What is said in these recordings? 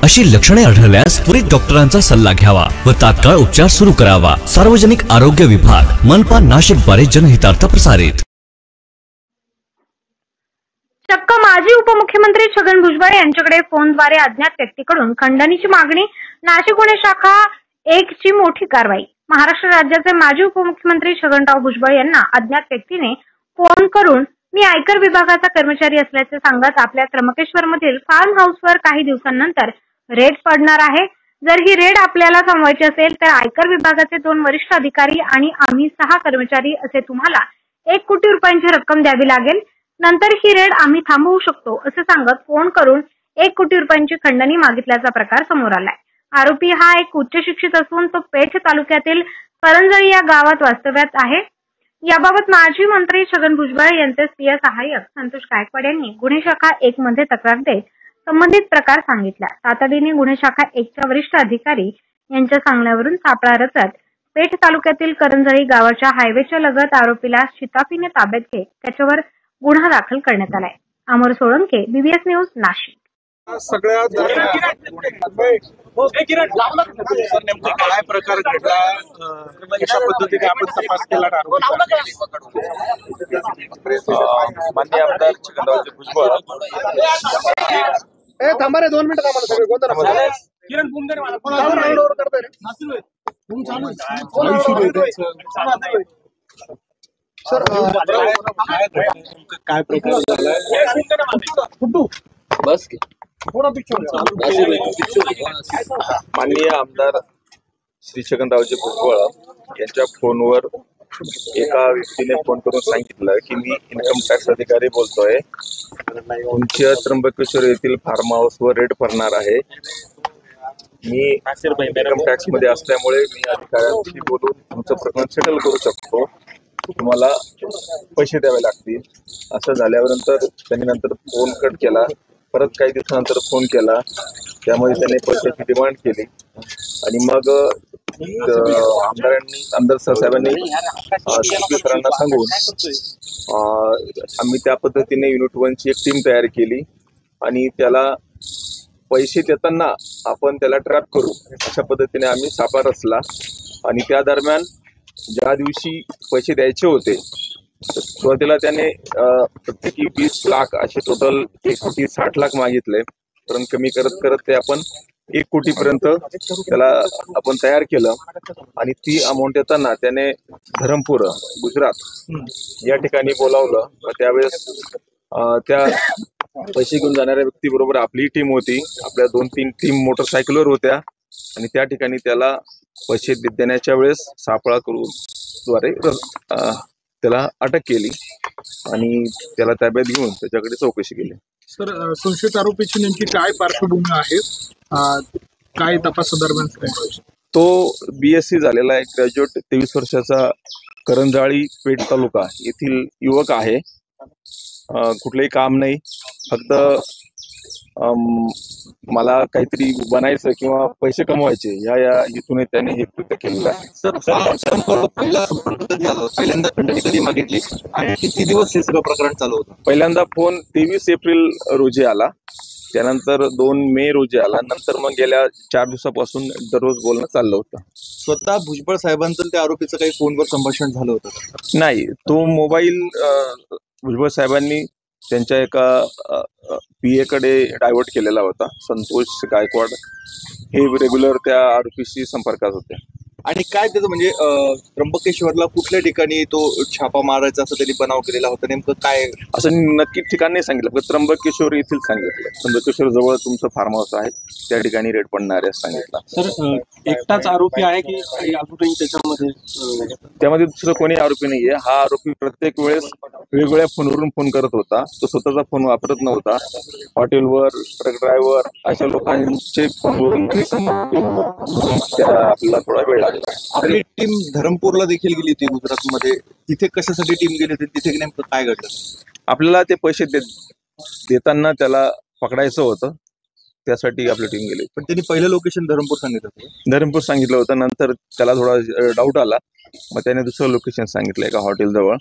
अशी लक्षणे आढळल्यास त्वरित डॉक्टरांचा सल्ला घ्यावा व तात्काळ उपचार सुरू करावा। सार्वजनिक आरोग्य विभाग, मनपा, नाशिक द्वारे जनहितार्थ प्रसारित। चक्क माजी उपमुख्यमंत्री छगन भुजबळ यांच्याकडे फोनद्वारे अज्ञात व्यक्तीकडून खंडणीची मागणी। नाशिक गुन्हे शाखा 1 ची मोठी कारवाई। महाराष्ट्र राज्याचे माजी उपमुख्यमंत्री छगनराव भुजबळ यांना अज्ञात व्यक्तीने फोन करून मी आयकर विभागाचा कर्मचारी असल्याचे सांगत आपल्या त्र्यंबकेश्वरमधील फार्म हाऊसवर काही दिवसांनंतर रेड पडणार आहे। जर ही रेड आपल्याला थांबवायची असेल तर आयकर विभागाचे 2 वरिष्ठ अधिकारी आणि आम्ही 6 कर्मचारी असे तुम्हाला 1 कोटी रुपयांची रक्कम द्यावी लागेल। नंतर ही रेड आम्ही थांबवू शकतो असे सांगत फोन करून 1 कोटी रुपयांची खंडणी मागितल्याचा प्रकार समोर आलाय। आरोपी हा एक उच्च शिक्षित असून तो पेठ तालुक्यातील करंजळी या गावात वास्तव्यात आहे। याबाबत माजी मंत्री छगन भुजबळ यांचे स्वीय सहाय्यक संतोष गायकवाड यांनी गुन्हे शाखा 1 मध्ये तक्रार देत संबंधित प्रकार सांगितला। तातडीने गुन्हे शाखा 1 च्या वरिष्ठ अधिकारी यांच्या सांगण्यावरून सापळा रचत पेठ तालुक्यातील करंजळी गावाच्या हायवेच्या लगत आरोपीला शिताफीने ताब्यात घेत त्याच्यावर गुन्हा दाखल करण्यात आलाय। अमर सोळंके, बीबीएस न्यूज, नाशिक। सगळ्या नेमका काय प्रकार घडला, कशा पद्धतीने आपण तपास केला? माननीय आमदार छगनरावजी भुजबळ थांबा रे 2 मिनिटं थांबा सगळे कोणता सर काय प्रकार झाला बस माननीय आमदार श्री छगनरावजी भुजबळ यांच्या फोनवर एका व्यक्तीने फोन करून सांगितलं की मी इन्कम टॅक्स अधिकारी बोलतोय, तुमच्या त्र्यंबकेश्वर येथील फार्म हाऊसवर रेड पडणार आहे। मी इन्कम टॅक्स मध्ये असल्यामुळे मी अधिकाऱ्यांशी बोलून तुमचं प्रकरण सेटल करू शकतो, तुम्हाला पैसे द्यावे लागतील। असं झाल्यानंतर त्यांनी नंतर फोन कट केला। परत काही दिवसानंतर फोन केला, त्यामुळे त्यांनी पैशाची डिमांड केली आणि मग आमदार साहेबांनी सरांना सांगून आम्ही त्या पद्धतीने युनिट 1 ची एक टीम तयार केली आणि त्याला पैसे देताना आपण त्याला ट्रॅप करू अशा पद्धतीने आम्ही सापळा रचला आणि त्या दरम्यान ज्या दिवशी पैसे द्यायचे होते सुरुवातीला त्याने प्रत्येकी 20 लाख असे टोटल 1 कोटी 60 लाख मागितले, परंतु कमी करत करत ते आपण 1 कोटीपर्यंत त्याला आपण तयार केलं आणि ती अमाऊंट येताना त्याने धरमपूर गुजरात या ठिकाणी बोलावलं। त्यावेळेस त्या पैसे घेऊन जाणाऱ्या व्यक्तीबरोबर आपली टीम होती, आपल्या 2-3 टीम मोटरसायकलवर होत्या आणि त्या ठिकाणी त्याला पैसे देण्याच्या वेळेस सापळा करून द्वारे त्याला अटक केली आणि त्याला ताब्यात घेऊन त्याच्याकडे चौकशी केली। सर, संशयित आरोपीची नेमकी काय पार्श्वभूमी आहे, काय तपासादरम्यान? तो BSc झालेला एक ग्रॅज्युएट 23 वर्षाचा करंजाळी पेठ तालुका येथील युवक आहे। कुठलंही काम नाही, फक्त मला काहीतरी बनायचं किंवा पैसे कमवायचे या हेतूने त्याने हे कृत्य केलेलं आहे। सर, पहिल्यांदा खंडणी कधी मागितली आणि किती दिवस हे सगळं प्रकरण चालू होतं? पहिल्यांदा फोन 23 एप्रिल रोजी आला, त्यानंतर 2 मे रोजी आला, नंतर मग गेल्या 4 दिवसापासून दररोज बोलणं चाललं होतं। स्वतः भुजबळ साहेबांचं त्या आरोपीचं काही फोनवर संभाषण झालं होतं? नाही, तो मोबाईल भुजबळ साहेबांनी त्यांच्या एका PA कडे डायव्हर्ट केलेला होता। संतोष गायकवाड हे रेग्युलर त्या आरोपीशी संपर्कात होते। आणि काय त्याचं म्हणजे त्र्यंबकेश्वरला कुठल्या ठिकाणी तो छापा मारायचा असं त्यांनी बनाव केलेला होता, नेमकं काय असं नक्की ठिकाण नाही सांगितलं, फक्त त्र्यंबकेश्वर येथील सांगितलं। त्र्यंबकेश्वर जवळ तुमचं फार्म हाऊस आहे, त्या ठिकाणी रेड पडणार आहे सांगितलं। सर, एकटाच आरोपी आहे की अजूनही त्याच्यामध्ये? त्यामध्ये दुसरं कोणी आरोपी नाहीये। हा आरोपी प्रत्येक वेळेस वेगवेगळ्या फोनवरून फोन करत होता, तो स्वतःचा फोन वापरत नव्हता। हॉटेलवर, ट्रक ड्रायव्हर अशा लोकांचे फोनवरून आपल्याला थोडा वेळ लागला। आपली टीम धरमपूरला देखील गेली होती गुजरातमध्ये, तिथे कशासाठी टीम गेली होती, तिथे नेमकं काय घडलं? आपल्याला ते पैसे देताना त्याला पकडायचं होतं, त्यासाठी आपली टीम गेली। पण त्यांनी पहिलं लोकेशन धरमपूर सांगितलं होतं, नंतर त्याला थोडा डाऊट आला, मग त्याने दुसरं लोकेशन सांगितलं एका हॉटेल जवळ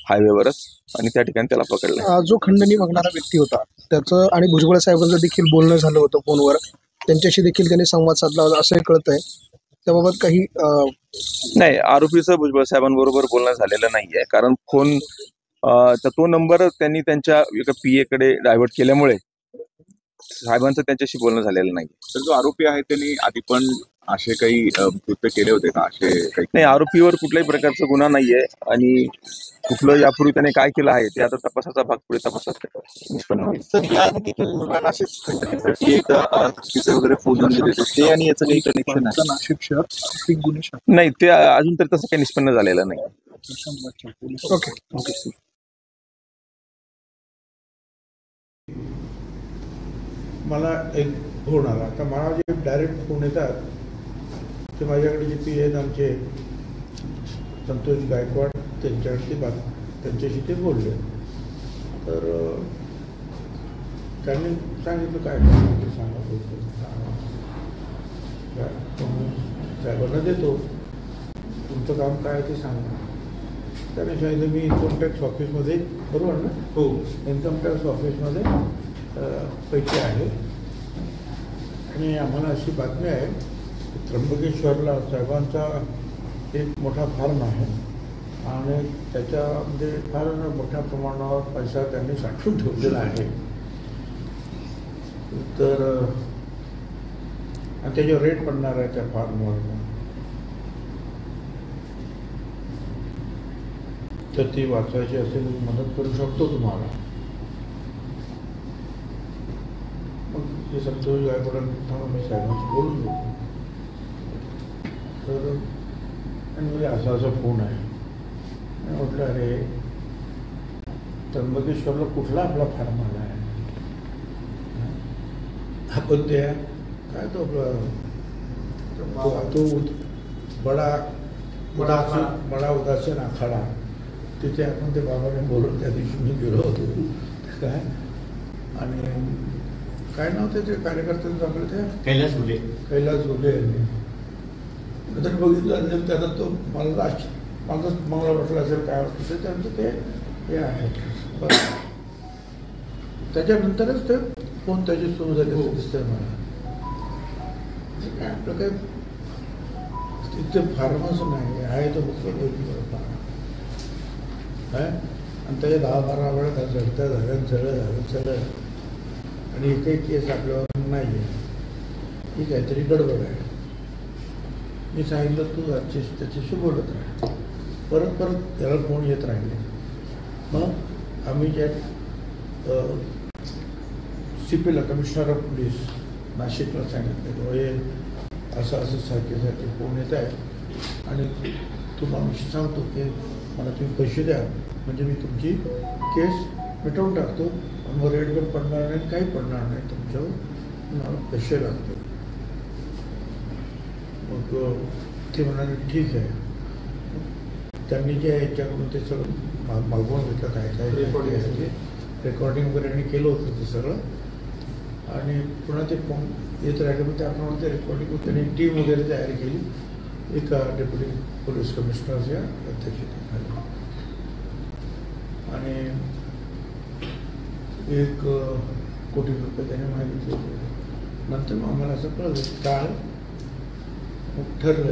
हायवेवरच, आणि त्या ठिकाणी त्याला पकडलं। जो खंडणी मागणारा व्यक्ती होता त्याचं आणि भुजबळ साहेबांचं देखील बोलणं झालं होतं फोनवर, त्यांच्याशी देखील त्यांनी संवाद साधला होता असंही कळत आहे. त्याबाबत काही नाही, आरोपीचं भुजबळ साहेबांबरोबर बोलणं झालेलं नाहीये, कारण फोन तो नंबर त्यांनी त्यांच्या एका PA कडे डायव्हर्ट केल्यामुळे साहेबांचं त्यांच्याशी बोलणं झालेलं नाही. तर जो आरोपी आहे त्यांनी आधी पण असे काही कृत्य केले होते का? असे काही नाही, आरोपीवर कुठल्याही प्रकारचा गुन्हा नाहीये आणि कुठलं यापूर्वी त्याने काय केलं आहे ते आता तपासाचा भाग पुढे तपासात निष्पन्न होईल. वगैरे फोन ते आणि याचं काही कनेक्शन आहे? नाशिक शहर आर्थिक गुन्हे शाखा. नाही, ते अजून तरी तसं काही निष्पन्न झालेलं नाही. ओके. मला एक फोन आला. तर मला जे डायरेक्ट फोन येतात ते माझ्याकडे जे PA आहेत आमचे संतोष गायकवाड, त्यांच्याशी ते बोलले. तर त्यांनी सांगितलं काय करायचं ते सांगा, साहेबांना देतो, तुमचं काम काय ते सांगा. त्याने सांगितलं मी इन्कम टॅक्स ऑफिसमध्ये, बरोबर ना? हो, इन्कम टॅक्स ऑफिसमध्ये पैसे आहेत आणि आम्हाला अशी बातमी आहे की त्र्यंबकेश्वरला साहेबांचा एक मोठा फार्म आहे आणि त्याच्यामध्ये फार मोठ्या प्रमाणावर पैसा त्यांनी साठवून ठेवलेला आहे. तर आणि त्याच्यावर रेट पडणार आहे त्या फार्मवर. तर ती वाचवायची असेल मदत करू शकतो तुम्हाला. मग हे संतोष गायकवाडांना मी साहेबांशी बोलून घेतो. तर आणि म्हणजे असा फोन आहे. म्हटलं अरे त्र्यंबकेश्वरला कुठला आपला फार्म आला आहे? आपण त्या काय तो बडा उदासीन आखाडा, तिथे आपण ते बाबाने बोलून त्या दिवशी मी गेलो होतो. काय आणि काय नाव त्याचे कार्यकर्त्यांचं आपलं ते कैलास घुले यांनी. नंतर बघितलं त्यांना तो मला मला वाटलं असेल काय वाटतं त्यांचं ते हे आहे. त्याच्यानंतरच ते फोन त्याची सुरू झाली असं दिसतंय मला. काय आपलं काय तिथे फार्मच नाही आहे, तो मुख्य आहे आणि त्याच्या 10-12 वेळा झडत्या झाल्या सगळं आणि एकही केस आपल्यावर नाही आहे. ही काहीतरी गडबड आहे. मी सांगितलं तू त्याच्याशी बोलत राहा. परत त्याला फोन येत राहिले. मग आम्ही ज्या CPला कमिशनर ऑफ पोलीस नाशिकला सांगितलं हे असं सारखे फोन येत आहे आणि तुम्हाला मी सांगतो की मला तुम्ही पैसे द्या म्हणजे मी तुमची केस मिटवून टाकतो आणि मग रेट पण पडणार नाही, काही पडणार नाही तुमच्यावर, मला पैसे लागतो. मग ते म्हणाले ठीक आहे. त्यांनी जे याच्याकडून ते सगळं मागवून घेतलं काय रेकॉर्डिंग वगैरे यांनी केलं होतं ते सगळं आणि पुन्हा ते फोन येत राहिले. मग त्याप्रमाणे ते रेकॉर्डिंग त्यांनी टीम वगैरे तयार केली एका डेप्युटी पोलीस कमिशनरच्या अध्यक्षतेखाली आणि 1 कोटी रुपये त्याने मागितले. नंतर मग आम्हाला असं कळलं काळ मग ठरलं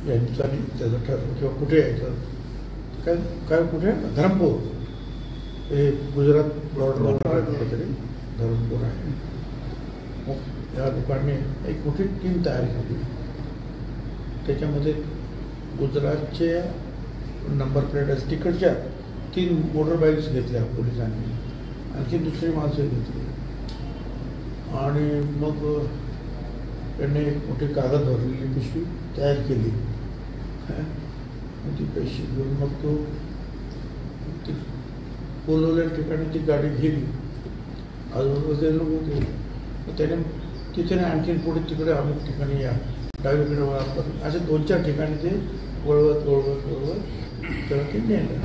यांचं आणि त्याचं ठरलं किंवा कुठे यायचं काय कुठे धरमपूर, हे गुजरात बॉर्डर कुठेतरी धरमपूर आहे. मग या लोकांनी एक मोठी टीम तयार केली. त्याच्यामध्ये गुजरातचे नंबर प्लेट तिकडच्या 3 मोटरबाईक्स घेतल्या पोलिसांनी, आणखी दुसरी माणसं घेतली आणि मग त्यांनी एक मोठी कागद भरलेली पिशवी तयार केली. ती पैसे घेऊन मग तो बोलवल्या ठिकाणी ती गाडी गेली. आजूबाजूचे लोक होते. त्याने तिथे आणखीन पुढे तिकडे अमुक ठिकाणी या डावीकडे वापर असे 2-4 ठिकाणी ते वळवत त्याला ते नेलं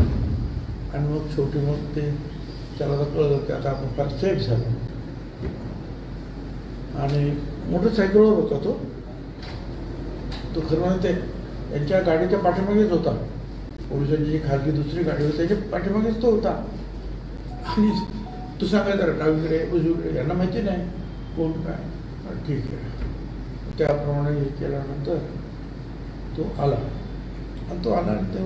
आणि मग शेवटी मग ते त्याला कळलं की आता आपण फार सेफ झालो. आणि मोटरसायकलवर होता तो खरं म्हणजे ते यांच्या गाडीच्या पाठीमागेच होता. पोलिसांची जी खाजगी दुसरी गाडी होती त्याच्या पाठीमागेच तो होता. आणि तू सांगायचं डावीकडे उजवीकडे यांना माहिती नाही कोण काय. ठीक आहे. त्याप्रमाणे हे केल्यानंतर तो आला आणि तो आला आणि ते